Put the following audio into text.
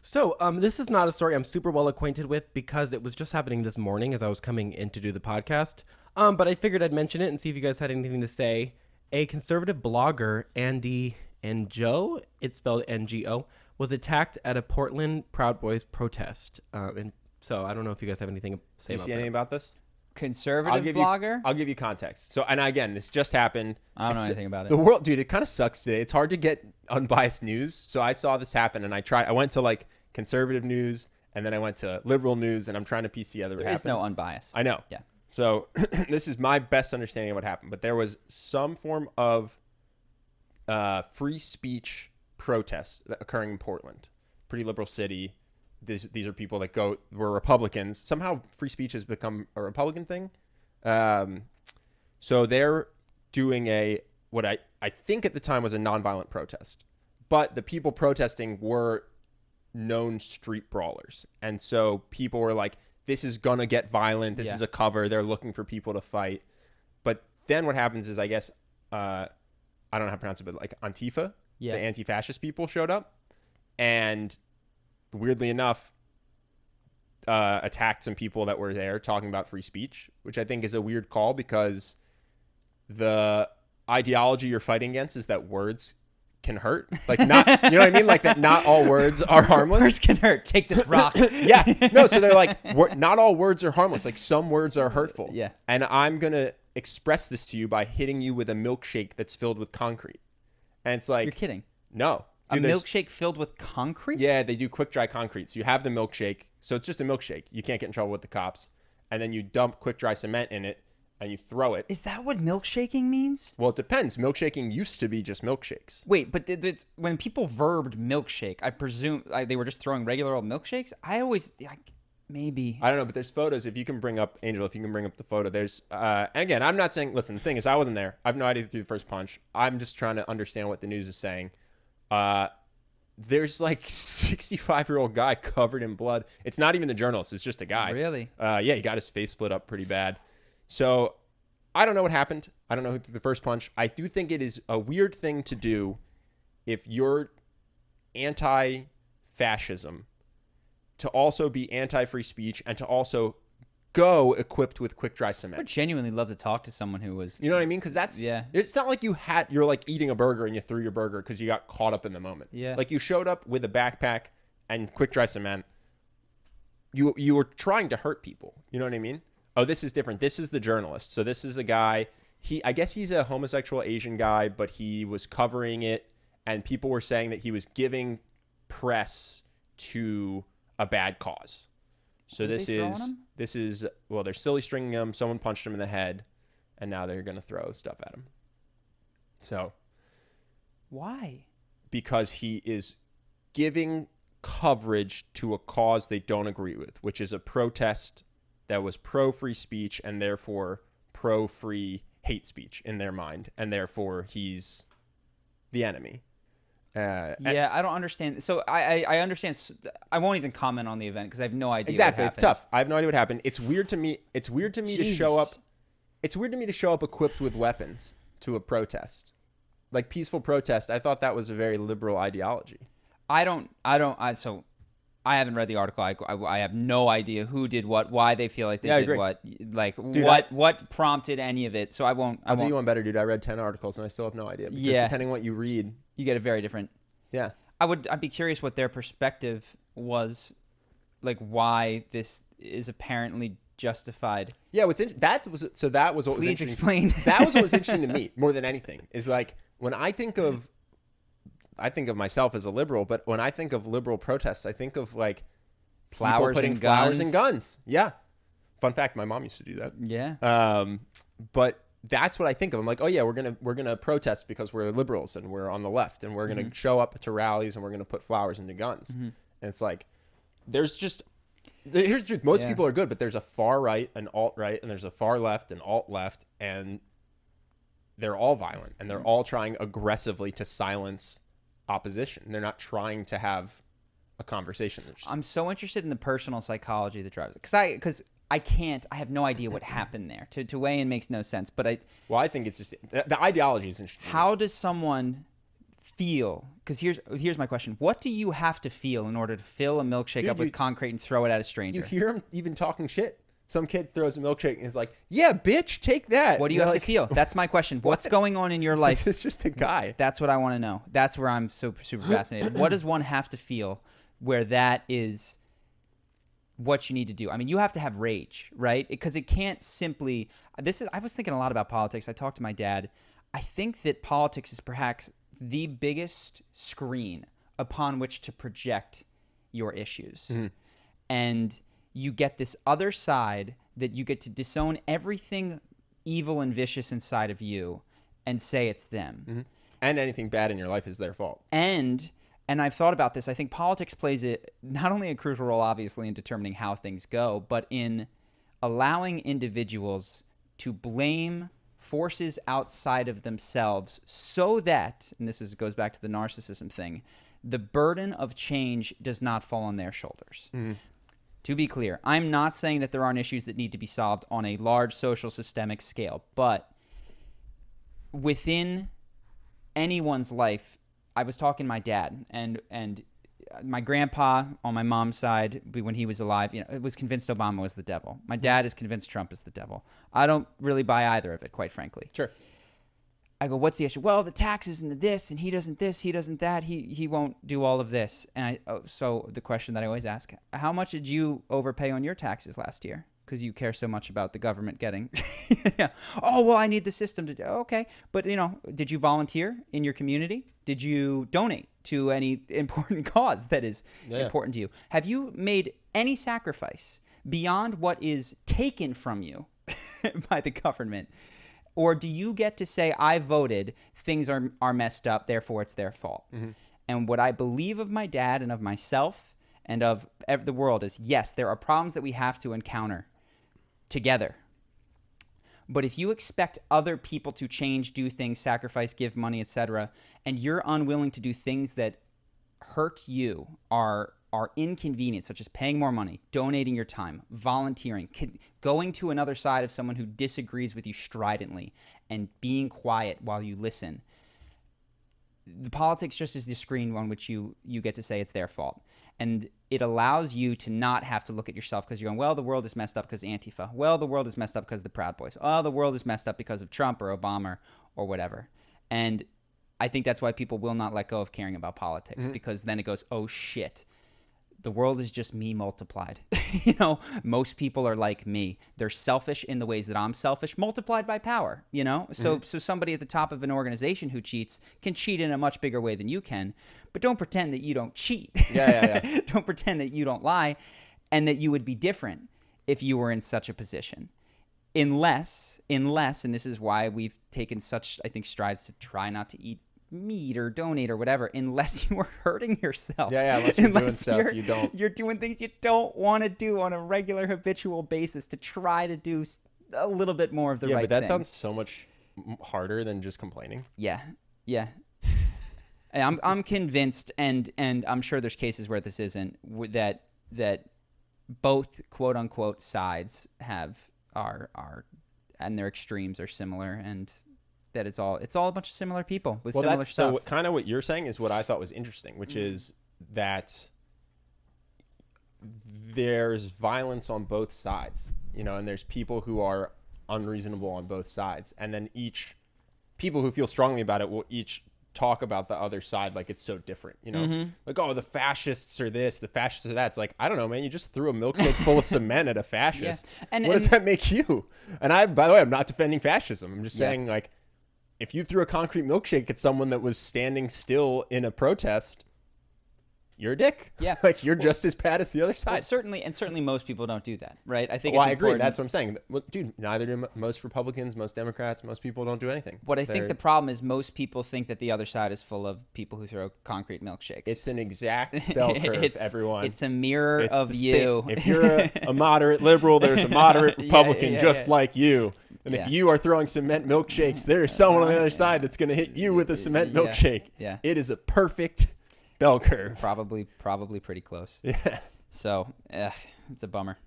So, this is not a story I'm super well acquainted with because it was just happening this morning as I was coming in to do the podcast. But I figured I'd mention it and see if you guys had anything to say. A conservative blogger, Andy Ngo, it's spelled Ngo, was attacked at a Portland Proud Boys protest. And so I don't know if you guys have anything to say Do you about see that. anything about this? Conservative blogger? I'll give you context. So, and again, this just happened. I don't know anything about it. The world, dude, it kind of sucks today. It's hard to get unbiased news. So I saw this happen and I went to like conservative news and then I went to liberal news and I'm trying to piece together what happened. There is no unbiased. I know. Yeah. So this is my best understanding of what happened, but there was some form of free speech protests occurring in Portland, pretty liberal city. These are people that were Republicans. Somehow free speech has become a Republican thing. So they're doing what I think at the time was a nonviolent protest, but the people protesting were known street brawlers. And so people were like, this is going to get violent. This is a cover. They're looking for people to fight. But then what happens is, I guess, I don't know how to pronounce it, but like Antifa, the anti-fascist people showed up and weirdly enough, attacked some people that were there talking about free speech, which I think is a weird call because the ideology you're fighting against is that words can hurt. Like, not, you know what I mean? Like that not all words are harmless. Words can hurt. Take this rock. Yeah. No, so they're like, not all words are harmless. Like some words are hurtful. Yeah. And I'm going to express this to you by hitting you with a milkshake that's filled with concrete. And it's like, You're kidding. No. Dude, a milkshake filled with concrete? Yeah, they do quick dry concrete. So you have the milkshake. So it's just a milkshake. You can't get in trouble with the cops. And then you dump quick dry cement in it and you throw it. Is that what milkshaking means? Well, it depends. Milkshaking used to be just milkshakes. Wait, but it's when people verbed milkshake, I presume they were just throwing regular old milkshakes? Maybe. I don't know, but there's photos. If you can bring up, Angel, if you can bring up the photo, there's, and again, I'm not saying, listen, the thing is, I wasn't there. I have no idea who threw the first punch. I'm just trying to understand what the news is saying. There's like 65-year-old guy covered in blood. It's not even the journalist. It's just a guy. Really? Yeah, he got his face split up pretty bad. So I don't know what happened. I don't know who threw the first punch. I do think it is a weird thing to do if you're anti-fascism to also be anti-free speech and to also go equipped with quick dry I cement. would genuinely love to talk to someone who was... You know what I mean? Because that's... Yeah. It's not like you're like eating a burger and you threw your burger because you got caught up in the moment. Yeah. Like you showed up with a backpack and quick dry cement. You were trying to hurt people. You know what I mean? Oh, this is different. This is the journalist. So this is a guy... I guess he's a homosexual Asian guy, but he was covering it and people were saying that he was giving press to a bad cause. So this is well, they're silly stringing him. Someone punched him in the head, and now they're gonna throw stuff at him. So why? Because he is giving coverage to a cause they don't agree with, which is a protest that was pro-free speech and therefore pro-free hate speech in their mind, and therefore he's the enemy. Yeah, I don't understand. So I understand. I won't even comment on the event because I have no idea. Exactly, what it's tough. I have no idea what happened. It's weird to me. It's weird to me to show up. It's weird to me to show up equipped with weapons to a protest, like peaceful protest. I thought that was a very liberal ideology. So I haven't read the article. I have no idea who did what, why they feel like they did what, like dude, what prompted any of it. So I won't. I'll do you one better, dude. I read 10 articles and I still have no idea. Because depending on what you read, you get a very different. Yeah. I'd be curious what their perspective was, like why this is apparently justified. Yeah, that was what was Please interesting. Explain. That was what was interesting to me more than anything. Is like when I think of myself as a liberal, but when I think of liberal protests, I think of like flowers putting and flowers guns. and guns. Yeah. Fun fact, my mom used to do that. Yeah. But that's what I think of. I'm like, oh yeah, we're gonna protest because we're liberals and we're on the left and we're gonna show up to rallies and we're gonna put flowers into guns. And it's like, here's the truth. Most people are good, but there's a far right, an alt right, and there's a far left, an alt left, and they're all violent and they're all trying aggressively to silence opposition. They're not trying to have a conversation. I'm so interested in the personal psychology that drives it because I have no idea what happened there. To weigh in makes no sense. But I think it's just the ideology is interesting. How does someone feel? Because here's my question. What do you have to feel in order to fill a milkshake up with concrete and throw it at a stranger? You hear him even talking shit. Some kid throws a milkshake and is like, yeah, bitch, take that. What do you have to feel? That's my question. What's going on in your life? It's just a guy. That's what I want to know. That's where I'm super fascinated. What does one have to feel where that is what you need to do? I mean, you have to have rage, right? Because it can't simply I was thinking a lot about politics. I talked to my dad. I think that politics is perhaps the biggest screen upon which to project your issues. Mm-hmm. And you get this other side that you get to disown everything evil and vicious inside of you and say it's them. Mm-hmm. And anything bad in your life is their fault. And I've thought about this. I think politics plays not only a crucial role, obviously, in determining how things go, but in allowing individuals to blame forces outside of themselves so that, and this goes back to the narcissism thing, the burden of change does not fall on their shoulders. Mm-hmm. To be clear, I'm not saying that there aren't issues that need to be solved on a large social systemic scale, but within anyone's life, I was talking to my dad and my grandpa on my mom's side, when he was alive, was convinced Obama was the devil. My dad is convinced Trump is the devil. I don't really buy either of it, quite frankly. Sure. I go, what's the issue? Well, the taxes and the this, and he doesn't this, he doesn't that, he won't do all of this. And so the question that I always ask, how much did you overpay on your taxes last year? Because you care so much about the government getting. Yeah. Oh, well, I need the system to do. Okay. But, did you volunteer in your community? Did you donate to any important cause that is important to you? Have you made any sacrifice beyond what is taken from you by the government? Or do you get to say, I voted, things are messed up, therefore it's their fault? Mm-hmm. And what I believe of my dad and of myself and of the world is, yes, there are problems that we have to encounter together. But if you expect other people to change, do things, sacrifice, give money, etc., and you're unwilling to do things that hurt you, are inconvenient, such as paying more money, donating your time, volunteering, going to another side of someone who disagrees with you stridently, and being quiet while you listen, the politics just is the screen on which you get to say it's their fault. And it allows you to not have to look at yourself because you're going, well, the world is messed up because of Antifa. Well, the world is messed up because of the Proud Boys. Oh, the world is messed up because of Trump or Obama or whatever. And I think that's why people will not let go of caring about politics, mm-hmm. because then it goes, oh, shit. The world is just me multiplied. Most people are like me. They're selfish in the ways that I'm selfish, multiplied by power, So Mm-hmm. so somebody at the top of an organization who cheats can cheat in a much bigger way than you can. But don't pretend that you don't cheat. Yeah. Don't pretend that you don't lie and that you would be different if you were in such a position. Unless, and this is why we've taken such, I think, strides to try not to eat meat or donate or whatever, unless you are hurting yourself. Unless you're doing stuff you don't. You're doing things you don't want to do on a regular, habitual basis to try to do a little bit more of the right thing. Yeah, but that sounds so much harder than just complaining. Yeah. I'm convinced, and I'm sure there's cases where this isn't, that both quote unquote sides are and their extremes are similar, and that it's all a bunch of similar people with similar stuff. So kind of what you're saying is what I thought was interesting, which is that there's violence on both sides, and there's people who are unreasonable on both sides. And then people who feel strongly about it will each talk about the other side like it's so different, Mm-hmm. Like, oh, the fascists are this, the fascists are that. It's like, I don't know, man, you just threw a milkshake full of cement at a fascist. Yeah. What does that make you? And by the way, I'm not defending fascism. I'm just saying, like, if you threw a concrete milkshake at someone that was standing still in a protest, you're a dick. Yeah. Like, you're just as bad as the other side. Well, certainly most people don't do that, right? I think I agree. That's what I'm saying. Well, dude, neither do most Republicans, most Democrats, most people don't do anything. What I think the problem is most people think that the other side is full of people who throw concrete milkshakes. It's an exact bell curve, everyone. It's a mirror of you. If you're a moderate liberal, there's a moderate Republican just like you. And if you are throwing cement milkshakes, there's someone on the other side that's going to hit you with a cement milkshake. Yeah. It is a perfect bell curve. Probably pretty close. Yeah. So, it's a bummer.